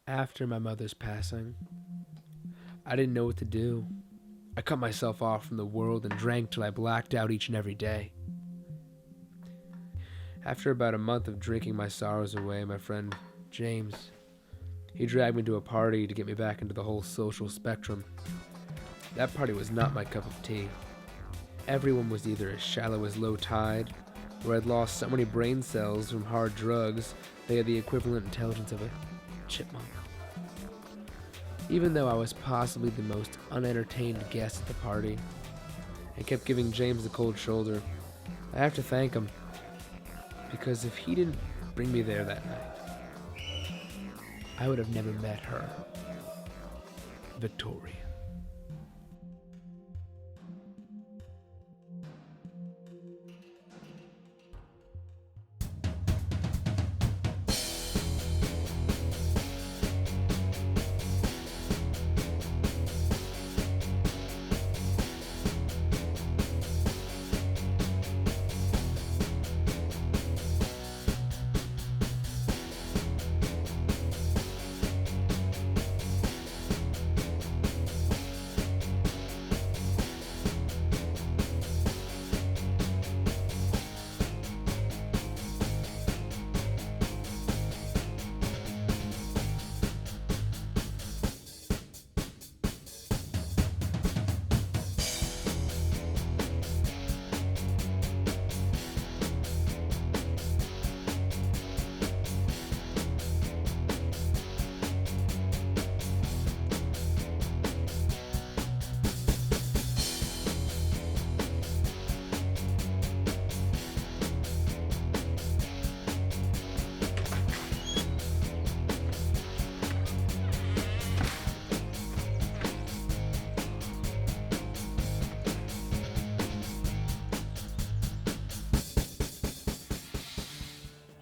After my mother's passing, I didn't know what to do. I cut myself off from the world and drank till I blacked out each and every day. After about a month of drinking my sorrows away, my friend James, he dragged me to a party to get me back into the whole social spectrum. That party was not my cup of tea. Everyone was either as shallow as low tide, or had lost so many brain cells from hard drugs they had the equivalent intelligence of a chipmunk. Even though I was possibly the most unentertained guest at the party, and kept giving James the cold shoulder, I have to thank him, because if he didn't bring me there that night, I would have never met her, Victoria.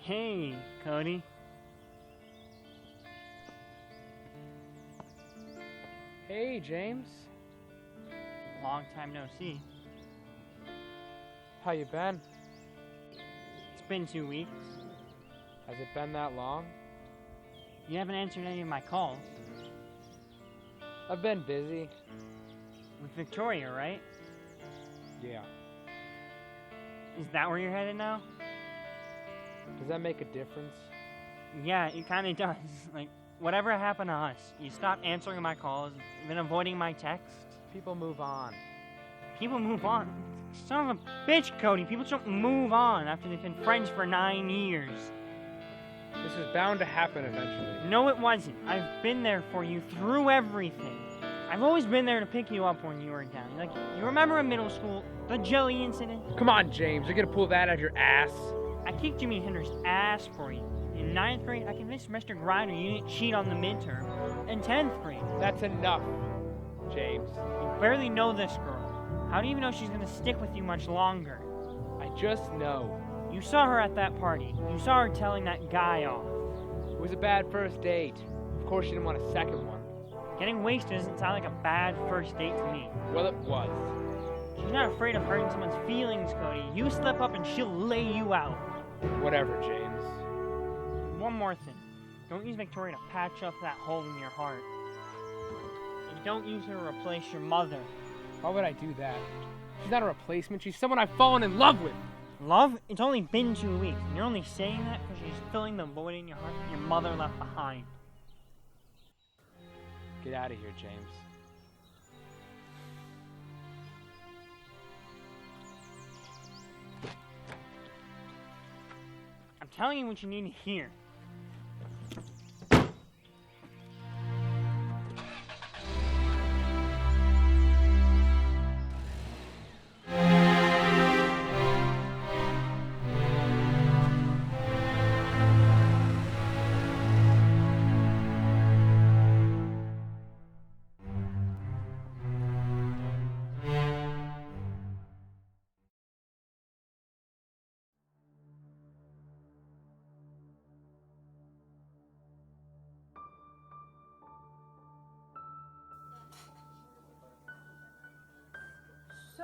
Hey, Cody. Hey, James. Long time no see. How you been? It's been 2 weeks. Has it been that long? You haven't answered any of my calls. I've been busy. With Victoria, right? Yeah. Is that where you're headed now? Does that make a difference? Yeah, it kinda does. Like, whatever happened to us? You stopped answering my calls, you've been avoiding my texts. People move on. People move on. Son of a bitch, Cody. People don't move on after they've been friends for 9 years. This is bound to happen eventually. No, it wasn't. I've been there for you through everything. I've always been there to pick you up when you were down. Like, you remember in middle school, the jelly incident? Come on, James. You're gonna pull that out of your ass. I kicked Jimmy Hender's ass for you. In 9th grade, I convinced Mr. Grider you didn't cheat on the midterm. In 10th grade, That's enough, James. you barely know this girl. How do you even know she's gonna stick with you much longer? I just know. You saw her at that party. You saw her telling that guy off. It was a bad first date. Of course you didn't want a second one. Getting wasted doesn't sound like a bad first date to me. Well, it was. She's not afraid of hurting someone's feelings, Cody. You slip up and she'll lay you out. Whatever, James. One more thing. Don't use Victoria to patch up that hole in your heart. And don't use her to replace your mother. Why would I do that? She's not a replacement. She's someone I've fallen in love with. Love? It's only been 2 weeks, and you're only saying that because she's filling the void in your heart that your mother left behind. Get out of here, James. I'm telling you what you need to hear.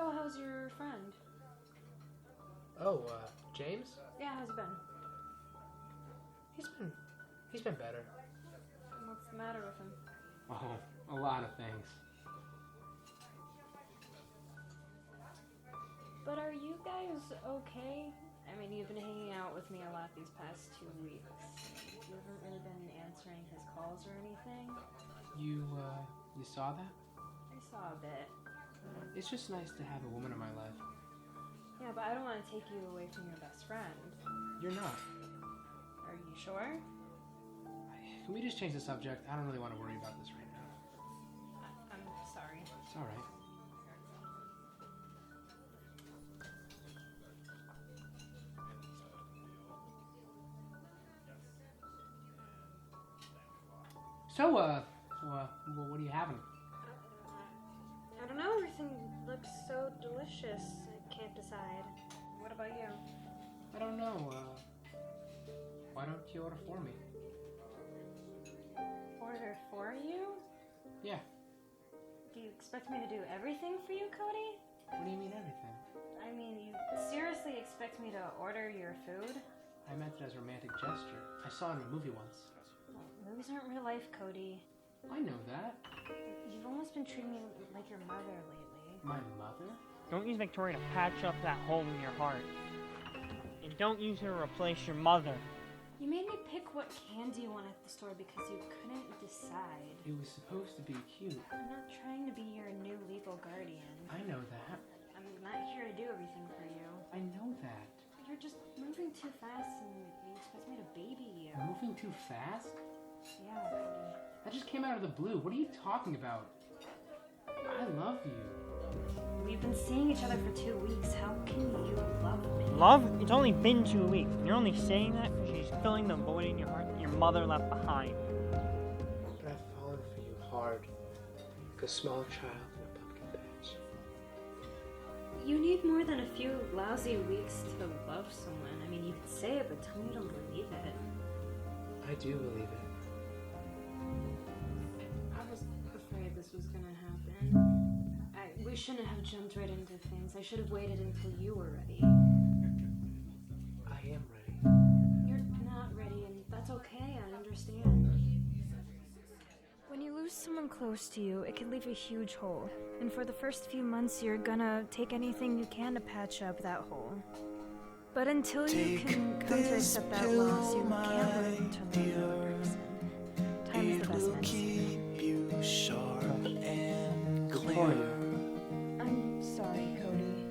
So, how's your friend? Oh, James? Yeah, how's it been? He's been better. What's the matter with him? Oh, a lot of things. But are you guys okay? I mean, you've been hanging out with me a lot these past 2 weeks. You haven't really been answering his calls or anything. You saw that? I saw a bit. It's just nice to have a woman in my life. Yeah, but I don't want to take you away from your best friend. You're not. Are you sure? Can we just change the subject? I don't really want to worry about this right now. I'm sorry. It's alright. So, what are you having? I don't know, everything looks so delicious. I can't decide. What about you? I don't know, why don't you order for me? Order for you? Yeah. Do you expect me to do everything for you, Cody? What do you mean everything? I mean, you seriously expect me to order your food? I meant it as a romantic gesture. I saw it in a movie once. Well, movies aren't real life, Cody. I know that. You've almost been treating me like your mother lately. My mother? Don't use Victoria to patch up that hole in your heart. And don't use her to replace your mother. You made me pick what candy you want at the store because you couldn't decide. It was supposed to be cute. I'm not trying to be your new legal guardian. I know that. I'm not here to do everything for you. I know that. You're just moving too fast and you expect me to baby you. Moving too fast? Yeah, Cody. That just came out of the blue. What are you talking about? I love you. We've been seeing each other for 2 weeks. How can you love me? Love? It's only been 2 weeks. And you're only saying that because she's filling the void in your heart that your mother left behind. But I've fallen for you hard. Like a small child in a pumpkin patch. You need more than a few lousy weeks to love someone. I mean, you can say it, but tell me you don't believe it. I do believe it. I was afraid this was gonna happen. We shouldn't have jumped right into things. I should have waited until you were ready. I am ready. You're not ready, and that's okay. I understand. When you lose someone close to you, it can leave a huge hole. And for the first few months, you're gonna take anything you can to patch up that hole. But until you can come to accept that loss, you can't learn to love another person. Time is the best medicine. Keep you sharp and clear. I'm sorry, Cody.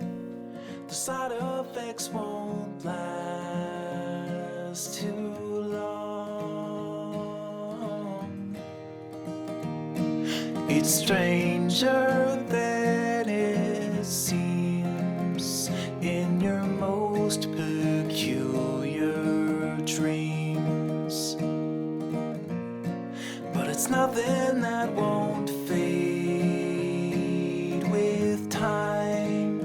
The side effects won't last too long. It's stranger than it seems in your most peculiar dreams. But it's nothing that won't fade with time.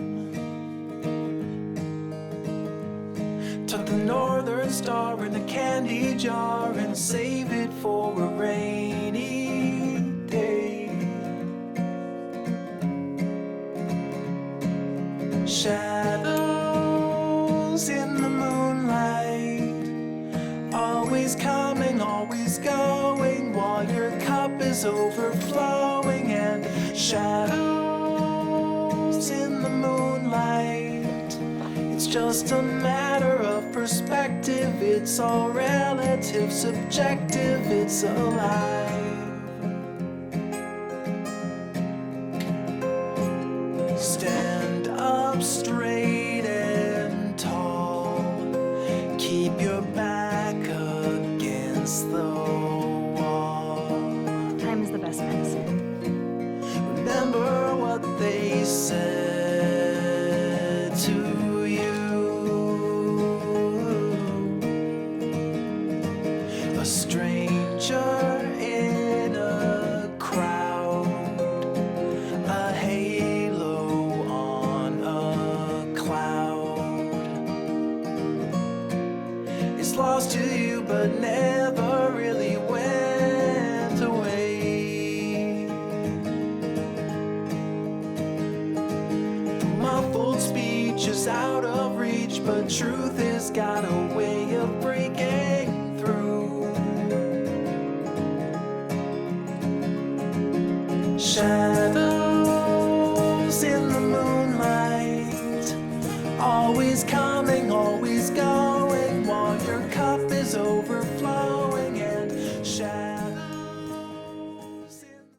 Tuck the northern star in a candy jar and save it for a rainy day. Shadows in the moonlight, always coming, always going, while your cup is overflowing. And shadows in the moonlight, it's just a matter of perspective. It's all relative, subjective, it's alive. Stand up straight and tall, keep your back against the wall. Time is the best medicine. Remember what they said to you. A stranger in but truth has got a way of breaking through. Shadows in the moonlight, always coming, always going, while your cup is over